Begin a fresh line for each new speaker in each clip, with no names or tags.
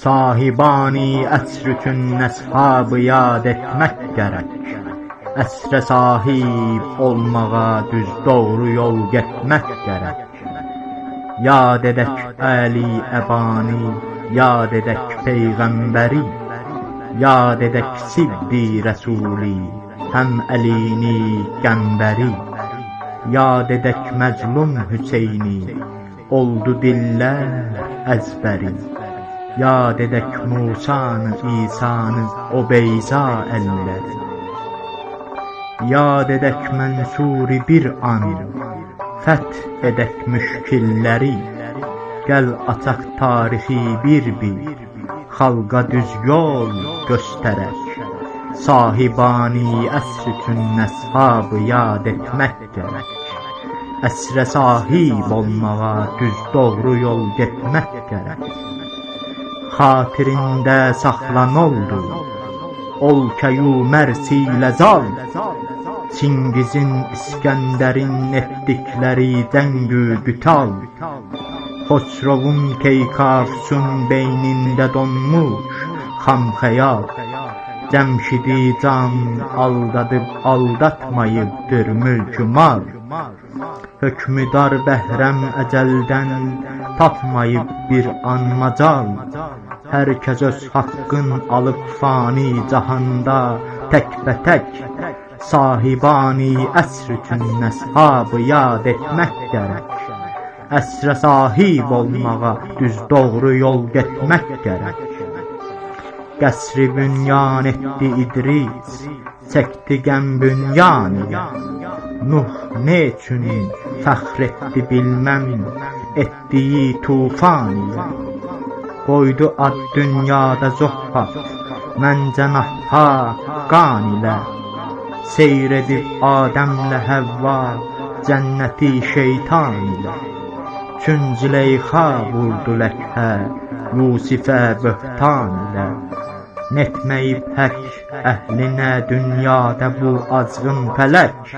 Sahibani əsrükün əshabı yad etmək gərək. Əsrə sahib olmağa düz doğru yol getmək gərək. Yad edək Əli Əbani, yad edək Peyğəmbəri, yad edək Siddi Rəsuli, həm Əlini Qəmbəri. Yad edək Məclum Hüseyni, oldu dillər əzbəri. Yad edək Musanı, İsanı, o beyza əlləri. Yad edək Mənsuri bir an, fəth edək müşkilləri. Gəl ataq tarixi bir-bir, xalqa düz yol göstərək. Sahibani əsrükün əshabı yad etmək gərək. Əsrə sahib olmağa düz doğru yol getmək gərək. Xatirində saxlan oldu, ol kəyu mərsilə zal. Çingizin, İskəndərin etdikləri dəngü qütal. Xosrovun, Keykavsun beynində donmuş xam xəyal. Cəmşidi can aldadıb aldatmayıbdır mülkü mal. Hökmüdar bəhrəm əcəldən tapmayıb bir an macal. Hər kəs öz haqqın alıb fani cahanda təkbətək. Sahibani əsrükün əshabı yad etmək gərək. Əsrə sahib olmağa düz doğru yol getmək gərək. Qəsri bünyan etdi İdris, çəkdi qəm bünyan ilə. Nuh neçün fəxr etdi bilməm, etdiyi tufan ilə. Qoydu ad dünyada zöhhat, məncə nahhaq qan ilə. Seyr edib Adəmlə Həvva, cənnəti şeytan ilə. Çün Züleyxa vurdu ləkhə, Yusifə böhtan ilə. Netməyib hək əhlinə dünyada bu azğın fələk.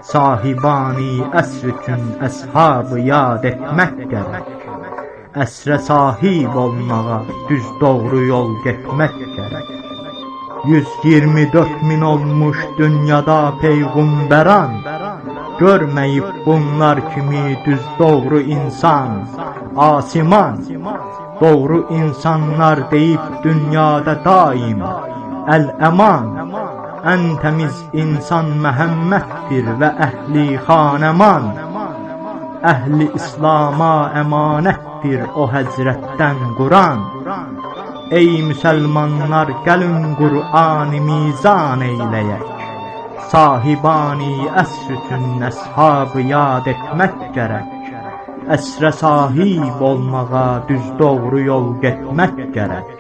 Sahibani əsrükün əshabı yad etmək gərək. Əsrə sahib olmağa düz doğru yol getmək gərək. 124 min olmuş dünyada peyğumbəran. Görməyib bunlar kimi düz doğru insan, asiman. Doğru insanlar deyib dünyada daim əl-əman. Ən təmiz insan Məhəmməddir və əhli xanəman. Əhli İslama əmanətdir o həzrətdən Quran. Ey müsəlmanlar, gəlin Qur'an-ı mizan eyləyək. Sahibani əsrükün əshabı yad etmək gərək. Əsrə sahib olmağa düz doğru yol getmək gərək.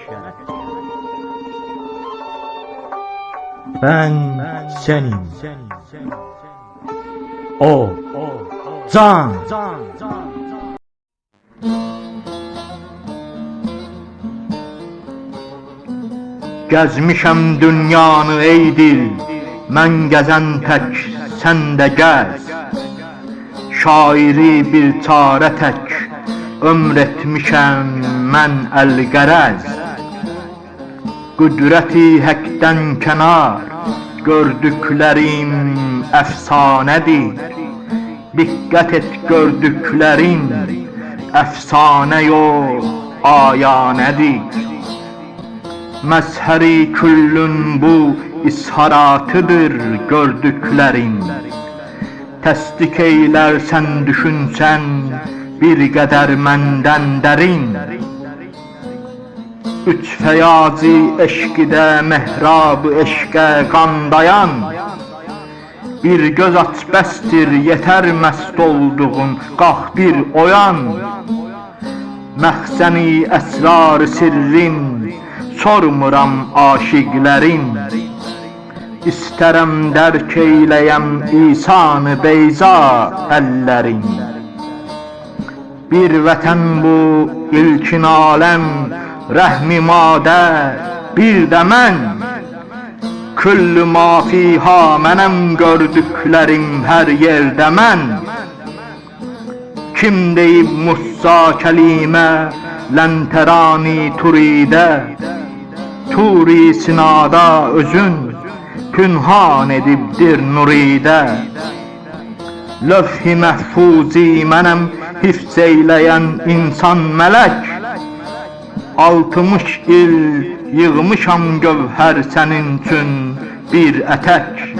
Mən sənim, o can. Gəzmişəm dünyanı ey dil, mən gəzən tək sən də gəz. Şairi bir çarə tək, ömr etmişəm mən əl-qərəz. Qüdrəti həqdən kənar, gördüklərim əfsanədir. Diqqət et gördüklərin, əfsanə yox, ayanədir. Məzhəri küllün bu isharatıdır gördüklərin. Təsdik eylərsən düşünsən bir qədər məndən dərin. Üç fəyazi eşqidə mehrab-ı eşqə qandayan. Bir göz aç bəsdir yetər məst olduğun, qalx bir oyan. Məxzəni əsrar-ı sirrin, sormuram aşiqlərin. İstərəm dərk eyləyəm İsanı beyza əllərin. Bir vətən bu ilkin aləm, rəhmi madər, bir də mən. Küllü ma fiha mənəm gördüklərim hər yerdə mən. Kim deyib Musa kəlimə, lənterani turide, Turi sinada özün pünhan edibdir nuride. Lövh-i məhfuzi mənəm hifz eyləyən insan mələk, 60 il yığmışam gövhər sənin üçün bir ətək.